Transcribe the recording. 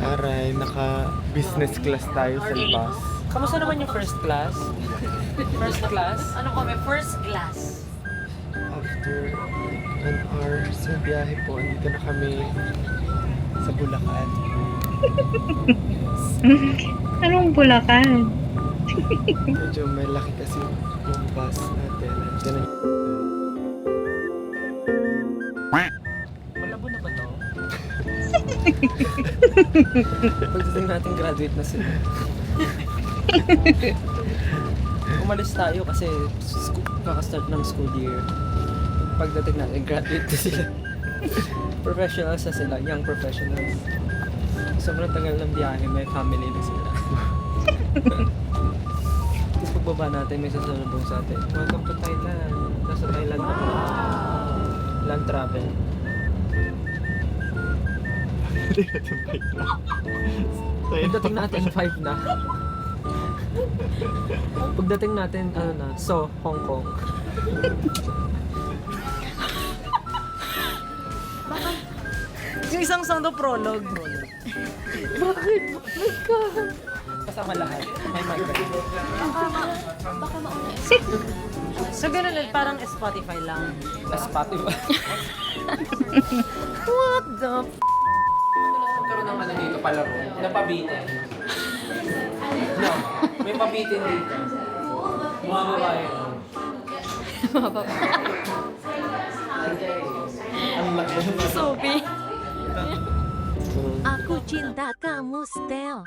Aray, naka-business class tayo sa bus. Kamusta naman yung first class? First class? Ano kami? First class. After an hour sa biyahe po, andito na kami sa Bulacan. Anong Bulacan? Medyo may laki kasi yung bus natin. Andito na. Malabo na ba to? Pagdating natin graduate na sila. Umalis tayo kasi kaka-start ng school year. Pagdating natin graduate na sila. Professionals na sila, young professionals. Sobrang tagal ng biyahe, may family na sila. Tapos pagbaba natin, may sasalubong sa atin. Welcome to Thailand. Nasa Thailand na po. Land travel. Pagdating natin 5 na. Pagdating natin, ano na, so, Hong Kong. Yung isang song to prologue. Bakit? My God! Kasama lahat. May microphone. Baka mauna So ganun lang, parang Spotify lang. Sa Spotify. What the Magkaroon ng ano dito palaro. Napabitin. No, may pabitin dito. Mga babae. Ang laki. Sophie? So, Aku cinta kamu, Stel.